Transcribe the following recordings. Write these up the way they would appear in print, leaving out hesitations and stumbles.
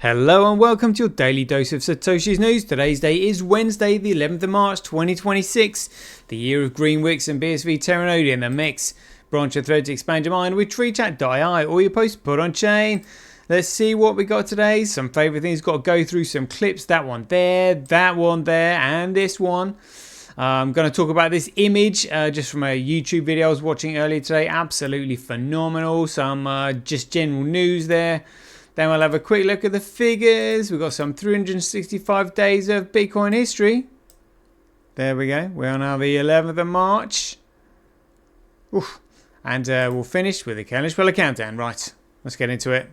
Hello and welcome to your daily dose of Satoshi's news. Today's day is Wednesday, the 11th of March 2026, the year of Green Wicks and BSV Terranodi in the mix. Branch your thread to expand your mind with treechat.ai or your post put on chain. Let's see what we got today. Some favourite things, got to go through some clips. That one there, and this one. I'm going to talk about this image just from a YouTube video I was watching earlier today. Absolutely phenomenal. Some just general news there. Then we'll have a quick look at the figures. We've got some 365 days of Bitcoin history. There we go. We're on now the 11th of March. Oof. And we'll finish with the Kelly Speller countdown. Right, let's get into it.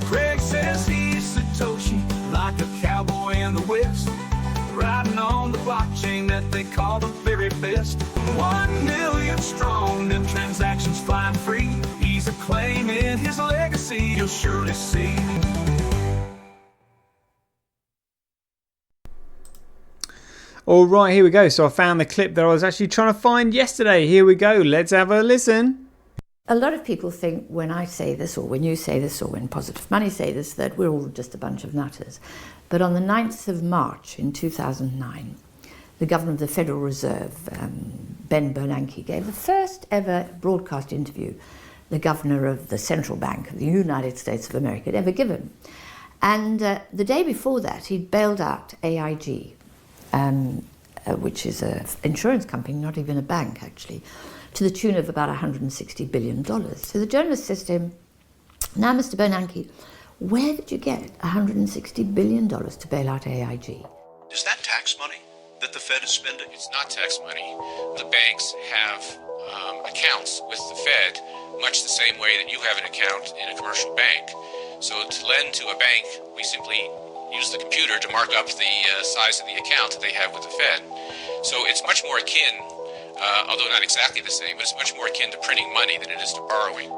Craig says he's Satoshi, like a cowboy in the West, riding on the blockchain that they call the very best. 1 million strong and transactions flying free. He's acclaiming his legacy, you'll surely see. Alright, here we go. So I found the clip that I was actually trying to find yesterday. Here we go. Let's have a listen. A lot of people think when I say this, or when you say this, or when Positive Money say this, that we're all just a bunch of nutters. But on the 9th of March in 2009, the governor of the Federal Reserve, Ben Bernanke, gave the first ever broadcast interview the governor of the central bank of the United States of America had ever given. And the day before that, he'd bailed out AIG, which is an insurance company, not even a bank actually, to the tune of about $160 billion. So the journalist says to him, now Mr. Bernanke, where did you get $160 billion to bail out AIG? Is that tax money that the Fed is spending? It's not tax money. The banks have accounts with the Fed, much the same way that you have an account in a commercial bank. So to lend to a bank, we simply use the computer to mark up the size of the account that they have with the Fed. So it's much more akin, although not exactly the same, but it's much more akin to printing money than it is to borrowing.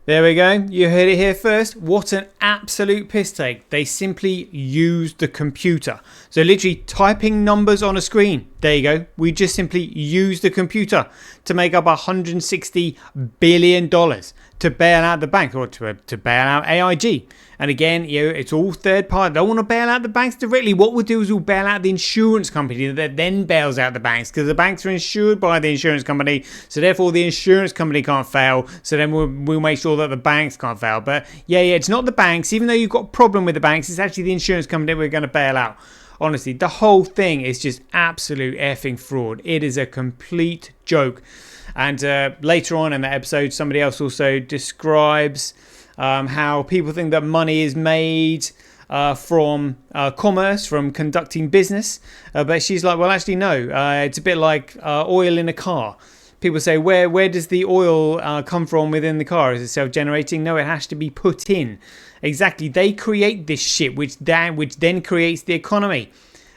There we go. You heard it here first. What an absolute piss take. They simply used the computer. So literally typing numbers on a screen. There you go. We just simply used the computer to make up $160 billion to bail out the bank, or to bail out AIG. And again, it's all third party. They don't want to bail out the banks directly. What we'll do is we'll bail out the insurance company that then bails out the banks, because the banks are insured by the insurance company. So therefore the insurance company can't fail. So then we'll make sure that the banks can't fail. But yeah, it's not the banks. Even though you've got a problem with the banks, it's actually the insurance company that we're going to bail out. Honestly, the whole thing is just absolute effing fraud. It is a complete joke. And later on in the episode, somebody else also describes how people think that money is made from commerce, from conducting business. But she's like, well, actually, no. It's a bit like oil in a car. People say, where does the oil come from within the car? Is it self-generating? No, it has to be put in. Exactly. They create this shit, which then creates the economy.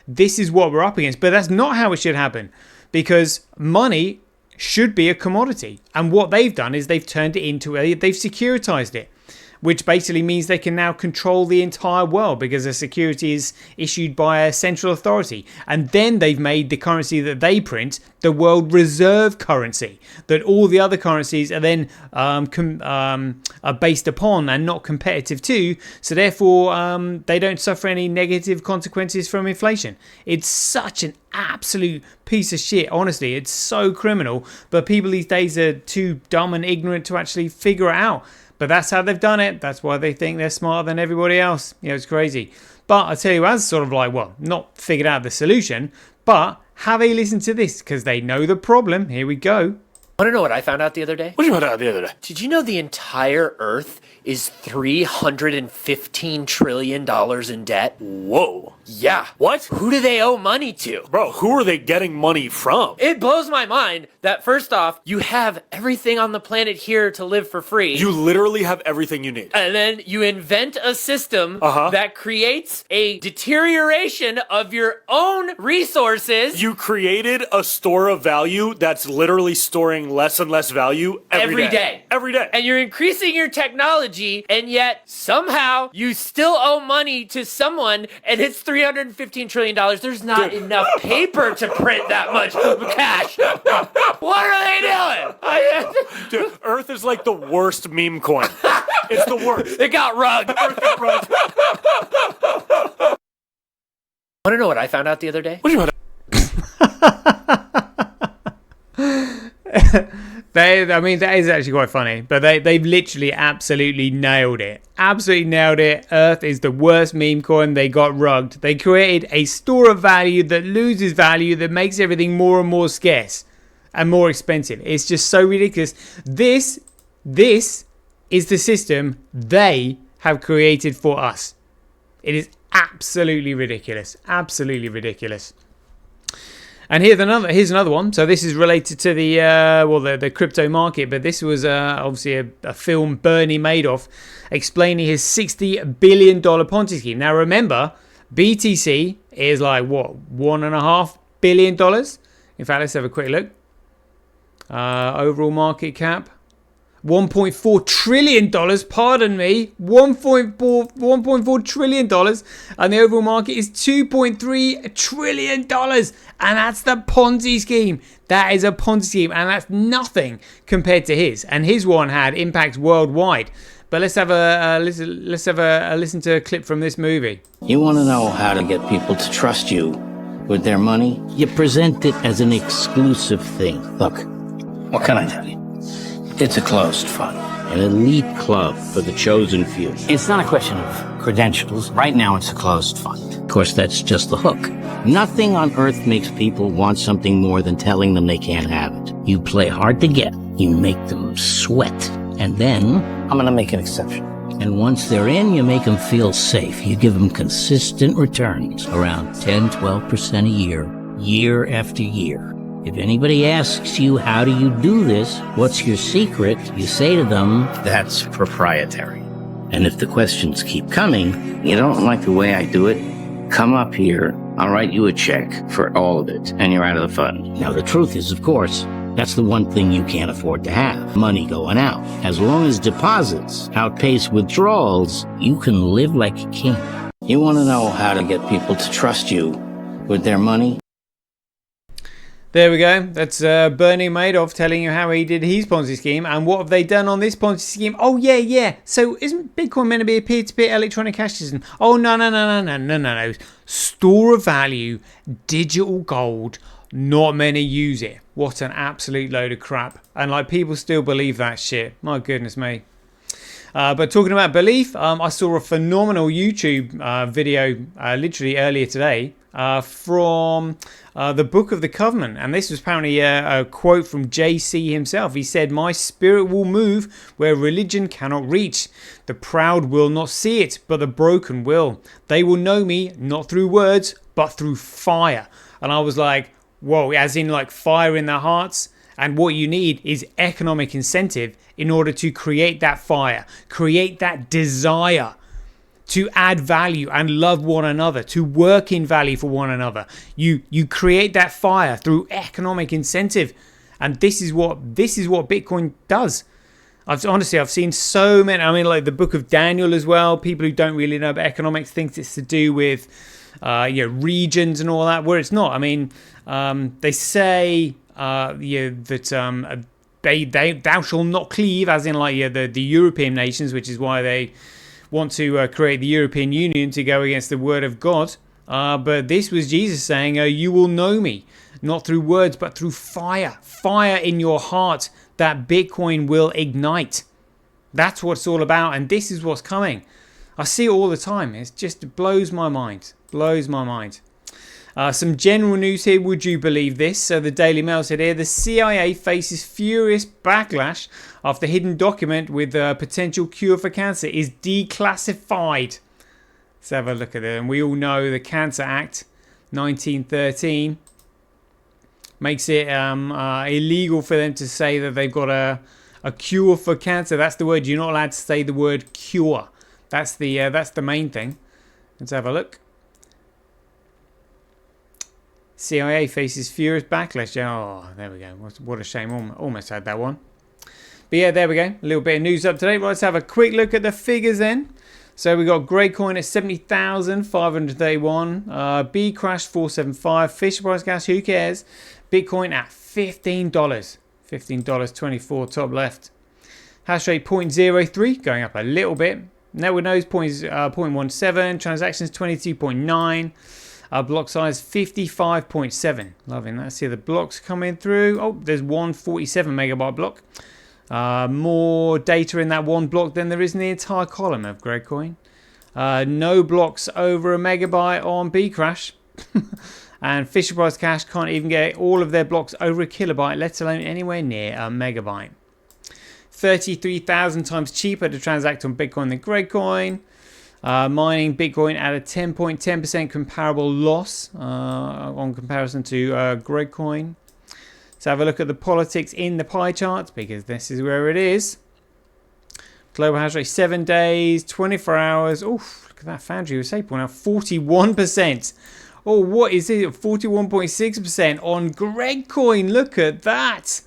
This is what we're up against. But that's not how it should happen, because money should be a commodity. And what they've done is they've turned it into they've securitized it, which basically means they can now control the entire world because the security is issued by a central authority. And then they've made the currency that they print the world reserve currency, that all the other currencies are then are based upon and not competitive to. So therefore, they don't suffer any negative consequences from inflation. It's such an absolute piece of shit. Honestly, it's so criminal. But people these days are too dumb and ignorant to actually figure it out. But that's how they've done it. That's why they think they're smarter than everybody else. It's crazy. But I tell you, as sort of like, well, not figured out the solution, but have a listen to this, because they know the problem. Here we go. Want to know what I found out the other day? What did you find out the other day? Did you know the entire Earth is $315 trillion in debt? Whoa. Yeah. What? Who do they owe money to? Bro, who are they getting money from? It blows my mind that, first off, you have everything on the planet here to live for free. You literally have everything you need. And then you invent a system that creates a deterioration of your own resources. You created a store of value that's literally storing less and less value every day. Every day. And you're increasing your technology, and yet somehow you still owe money to someone, and it's $315 trillion. There's not enough paper to print that much cash. What are they doing? Earth is like the worst meme coin. It's the worst. It got rugged. Want to know what I found out the other day? What do you want? I mean, that is actually quite funny, but they've literally absolutely nailed it. Absolutely nailed it. Earth is the worst meme coin. They got rugged. They created a store of value that loses value, that makes everything more and more scarce and more expensive. It's just so ridiculous. This is the system they have created for us. It is absolutely ridiculous. Absolutely ridiculous. And here's another one. So this is related to the crypto market, but this was obviously a film, Bernie Madoff, explaining his $60 billion Ponzi scheme. Now remember, BTC is like what, $1.5 billion? In fact, let's have a quick look. Overall market cap, $1.4 trillion, pardon me, $1.4 trillion, and the overall market is $2.3 trillion, and that's the Ponzi scheme. That is a Ponzi scheme, and that's nothing compared to his. And his one had impacts worldwide. But let's have a listen to a clip from this movie. You want to know how to get people to trust you with their money? You present it as an exclusive thing. Look, what can I tell you? It's a closed fund, an elite club for the chosen few. It's not a question of credentials. Right now, it's a closed fund. Of course, that's just the hook. Nothing on earth makes people want something more than telling them they can't have it. You play hard to get. You make them sweat. And then, I'm going to make an exception. And once they're in, you make them feel safe. You give them consistent returns, around 10, 12% a year after year. If anybody asks you, how do you do this? What's your secret? You say to them, that's proprietary. And if the questions keep coming, you don't like the way I do it? Come up here. I'll write you a check for all of it, and you're out of the fund. Now, the truth is, of course, that's the one thing you can't afford to have. Money going out. As long as deposits outpace withdrawals, you can live like a king. You want to know how to get people to trust you with their money? There we go. That's Bernie Madoff telling you how he did his Ponzi scheme. And what have they done on this Ponzi scheme? Oh, yeah. So isn't Bitcoin meant to be a peer-to-peer electronic cash system? Oh, no. Store of value, digital gold. Not many use it. What an absolute load of crap. And like, people still believe that shit. My goodness me. But talking about belief, I saw a phenomenal YouTube video literally earlier today from the Book of the Covenant. And this was apparently a quote from JC himself. He said, "My spirit will move where religion cannot reach. The proud will not see it, but the broken will. They will know me not through words, but through fire." And I was like, whoa, as in like fire in their hearts. And what you need is economic incentive in order to create that fire, create that desire to add value and love one another, to work in value for one another. You create that fire through economic incentive. And this is what Bitcoin does. I've seen so many. I mean, like the Book of Daniel as well. People who don't really know about economics think it's to do with regions and all that, where it's not. I mean, they say that thou shalt not cleave, as in like the European nations, which is why they want to create the European Union to go against the word of God. But this was Jesus saying, you will know me, not through words, but through fire. Fire in your heart that Bitcoin will ignite. That's what it's all about. And this is what's coming. I see it all the time. It just blows my mind. Blows my mind. Some general news here. Would you believe this? So the Daily Mail said here, the CIA faces furious backlash after hidden document with a potential cure for cancer is declassified. Let's have a look at it. And we all know the Cancer Act 1913 makes it illegal for them to say that they've got a cure for cancer. That's the word. You're not allowed to say the word cure. That's the main thing. Let's have a look. CIA faces furious backlash. Oh, there we go. What a shame. Almost had that one. But yeah, there we go. A little bit of news up to date. Right, let's have a quick look at the figures then. So we got Greycoin at 70,531. B crashed 475. Fisher Price gas, who cares? Bitcoin at $15. $15.24 top left. Hash rate 0.03, going up a little bit. Network nodes 0.17. Transactions 22.9. Block size 55.7. Loving that. See the blocks coming through. Oh, there's 147 megabyte block. More data in that one block than there is in the entire column of Gregcoin. No blocks over a megabyte on Bcrash. And Fisher Price Cash can't even get all of their blocks over a kilobyte, let alone anywhere near a megabyte. 33,000 times cheaper to transact on Bitcoin than Gregcoin. Mining Bitcoin at a 10.10% comparable loss on comparison to Gregcoin. So have a look at the politics in the pie charts, because this is where it is. Global hash rate 7 days, 24 hours. Oof, look at that Foundry was April now 41%. Oh, what is it? 41.6% on Gregcoin. Look at that.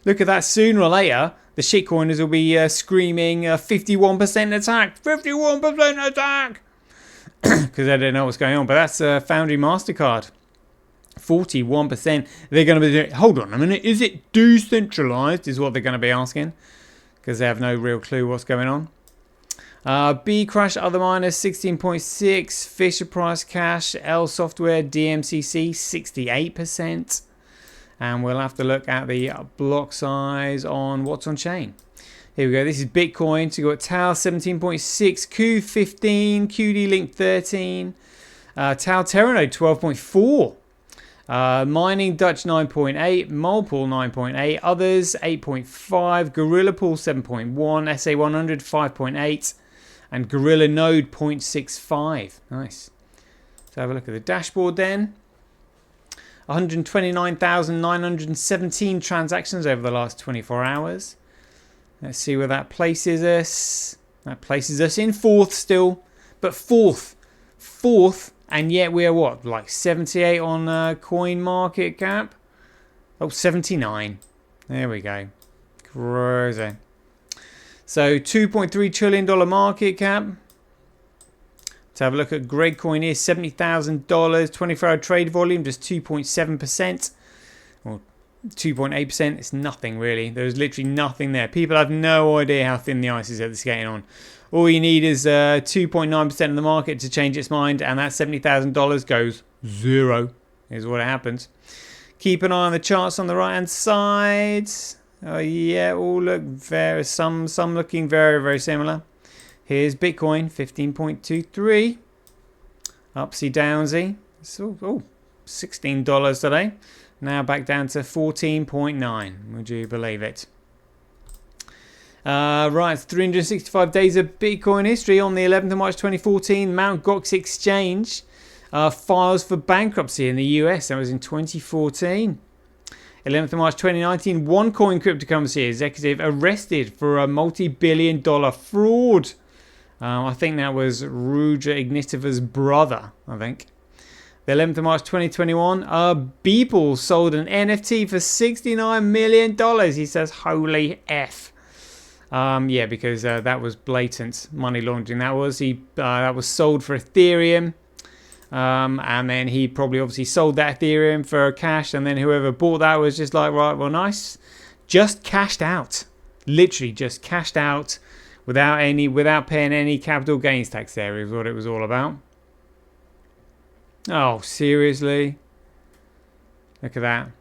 Look at that. Sooner or later, the shitcoiners will be screaming 51% attack. 51% attack. Because they don't know what's going on. But that's Foundry MasterCard. 41%. They're going to be doing, hold on a minute. Is it decentralized? Is what they're going to be asking. Because they have no real clue what's going on. Bcrash, other miners, 16.6. Fisher Price Cash, L Software, DMCC, 68%. And we'll have to look at the block size on what's on chain. Here we go. This is Bitcoin. So you've got Tau 17.6, Q 15, QD Link 13, Tau Terranode 12.4. Mining Dutch 9.8, Mulpool 9.8, others 8.5, Gorilla Pool 7.1, SA100 5.8, and Gorilla Node 0.65. Nice. So have a look at the dashboard then. 129,917 transactions over the last 24 hours. Let's see where that places us. That places us in fourth still, but fourth, and yet we're what, like 78 on coin market cap? Oh, 79. There we go. Crazy. So $2.3 trillion market cap. To have a look at Gregcoin here, $70,000, 24-hour trade volume, just 2.7%. Or 2.8%. It's nothing really. There's literally nothing there. People have no idea how thin the ice is at this getting on. All you need is 2.9% of the market to change its mind, and that $70,000 goes zero. Is what happens. Keep an eye on the charts on the right hand side. Oh yeah, all look very some looking very, very similar. Here's Bitcoin, 15.23. Upsy downsy. So, $16 today. Now back down to 14.9. Would you believe it? Right, 365 days of Bitcoin history. On the 11th of March 2014, Mt. Gox Exchange files for bankruptcy in the US. That was in 2014. 11th of March 2019, OneCoin cryptocurrency executive arrested for a multi-billion-dollar fraud. I think that was Ruja Ignitova's brother, I think. The 11th of March 2021, Beeple sold an NFT for $69 million. He says, holy F. Yeah, because that was blatant money laundering. That was sold for Ethereum. And then he probably obviously sold that Ethereum for cash. And then whoever bought that was just like, right, well, nice. Just cashed out. Literally just cashed out. Without paying any capital gains tax there is what it was all about. Oh, seriously? Look at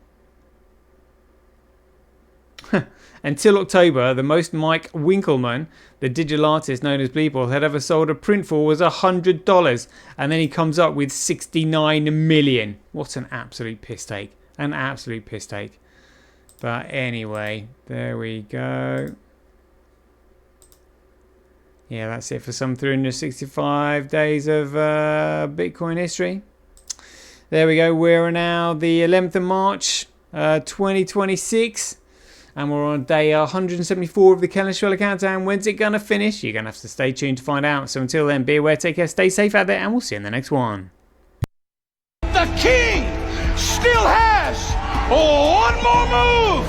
that. Until October, the most Mike Winkelmann, the digital artist known as Beeple, had ever sold a print for was $100. And then he comes up with 69 million. What an absolute piss take. An absolute piss take. But anyway, there we go. Yeah, that's it for some 365 days of Bitcoin history. There we go. We're now the 11th of March, 2026. And we're on day 174 of the Ken Australia Countdown. When's it going to finish? You're going to have to stay tuned to find out. So until then, be aware, take care, stay safe out there, and we'll see you in the next one. The king still has one more move.